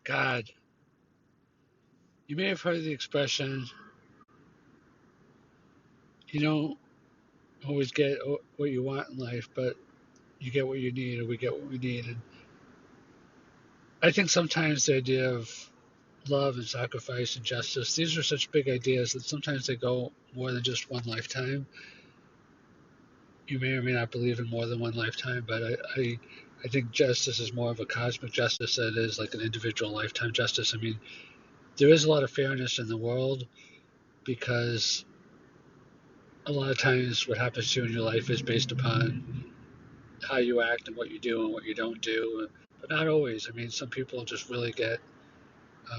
God, you may have heard the expression, you don't always get what you want in life, but you get what you need, or we get what we need. And I think sometimes the idea of love and sacrifice and justice, these are such big ideas that sometimes they go more than just one lifetime. You may or may not believe in more than one lifetime, but I think justice is more of a cosmic justice than it is like an individual lifetime justice. I mean, there is a lot of fairness in the world because a lot of times what happens to you in your life is based upon how you act and what you do and what you don't do, but not always. I mean, some people just really get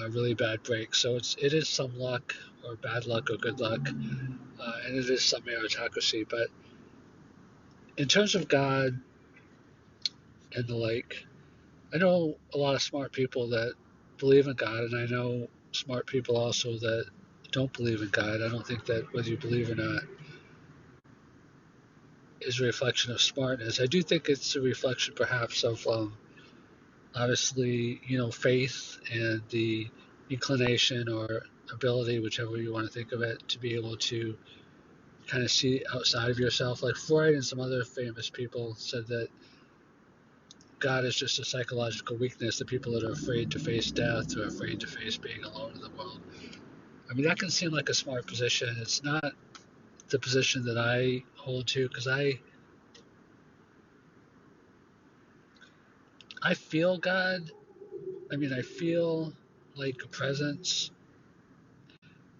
really bad breaks. So it is some luck or bad luck or good luck, and it is some meritocracy. But in terms of God and the like, I know a lot of smart people that believe in God, and I know smart people also that don't believe in God. I don't think that whether you believe or not is a reflection of smartness. I do think it's a reflection, perhaps, of obviously, faith and the inclination or ability, whichever you want to think of it, to be able to kind of see outside of yourself. Like Freud and some other famous people said that God is just a psychological weakness, the people that are afraid to face death or afraid to face being alone in the world. I mean, that can seem like a smart position. It's not the position that I hold to because I feel God. I mean, I feel like a presence,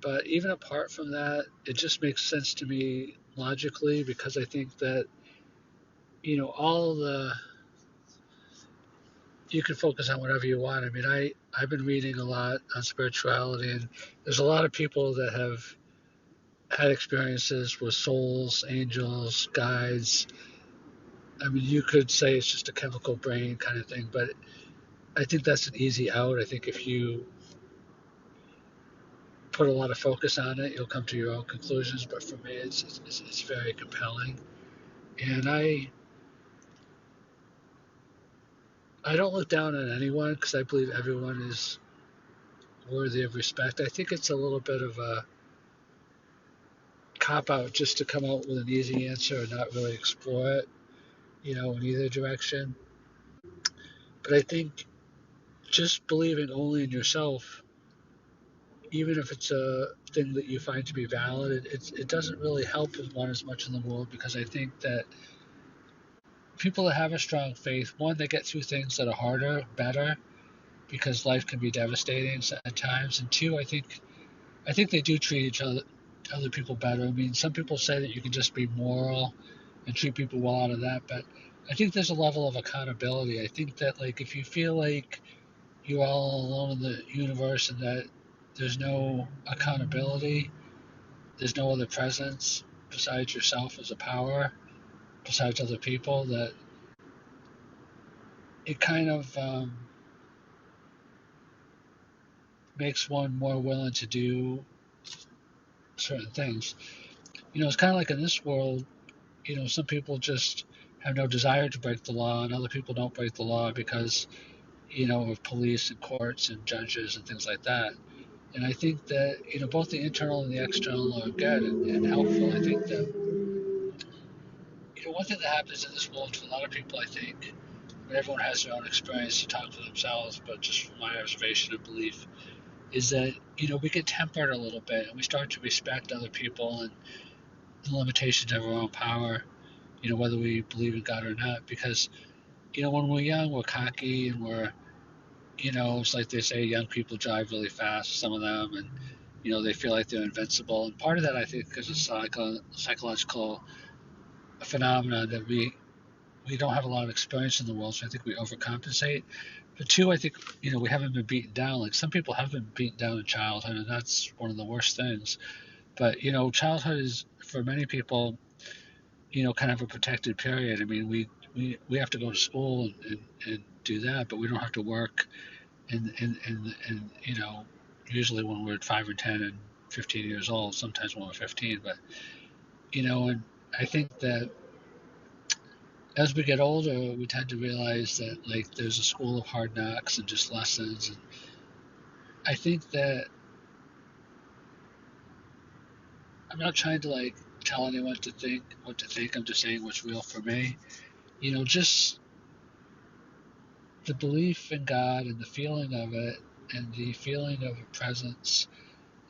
but even apart from that, it just makes sense to me logically because I think that, all the you can focus on whatever you want. I mean, I've been reading a lot on spirituality, and there's a lot of people that have had experiences with souls, angels, guides. I mean, you could say it's just a chemical brain kind of thing, but I think that's an easy out. I think if you put a lot of focus on it, you'll come to your own conclusions. But for me, it's very compelling, and I don't look down on anyone because I believe everyone is worthy of respect. I think it's a little bit of a cop out just to come out with an easy answer and not really explore it, in either direction. But I think just believing only in yourself, even if it's a thing that you find to be valid, it doesn't really help one as much in the world because I think that people that have a strong faith, one, they get through things that are harder, better, because life can be devastating at times, and two, I think they do treat other people better. I mean, some people say that you can just be moral and treat people well out of that, but I think there's a level of accountability. I think that like if you feel like you're all alone in the universe and that there's no accountability, there's no other presence besides yourself as a power, besides other people, that it kind of makes one more willing to do certain things. It's kind of like in this world, some people just have no desire to break the law, and other people don't break the law because, of police and courts and judges and things like that. And I think that, both the internal and the external are good and helpful. I think that, one thing that happens in this world for a lot of people, I think, when everyone has their own experience to talk for themselves, but just from my observation and belief, is that, we get tempered a little bit and we start to respect other people and the limitations of our own power, whether we believe in God or not. Because, when we're young, we're cocky and it's like they say, young people drive really fast, some of them, and, they feel like they're invincible. And part of that, I think, is a psychological phenomenon that we don't have a lot of experience in the world, so I think we overcompensate. But two, I think, we haven't been beaten down. Like some people have been beaten down in childhood, and that's one of the worst things. But, childhood is, for many people, kind of a protected period. I mean, we have to go to school and do that, but we don't have to work. And usually when we're 5 or 10 and 15 years old, sometimes when we're 15. But, and I think that as we get older, we tend to realize that like there's a school of hard knocks and just lessons, I think that I'm not trying to like tell anyone to think what to think. I'm just saying what's real for me. Just the belief in God and the feeling of it and the feeling of a presence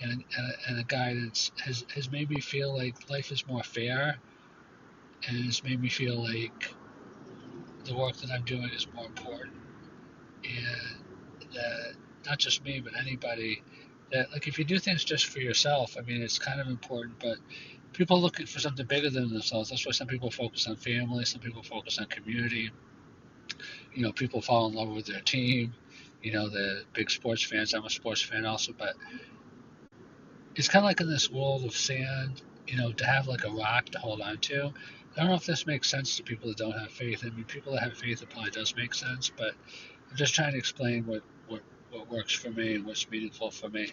and a guidance has made me feel like life is more fair, and it's made me feel like the work that I'm doing is more important, and that not just me but anybody, that like if you do things just for yourself, I mean it's kind of important, but people looking for something bigger than themselves. That's why some people focus on family, some people focus on community. People fall in love with their team. The big sports fans. I'm a sports fan also, but it's kind of like in this world of sand. To have like a rock to hold on to. I don't know if this makes sense to people that don't have faith. I mean, people that have faith, it probably does make sense, but I'm just trying to explain what works for me and what's meaningful for me.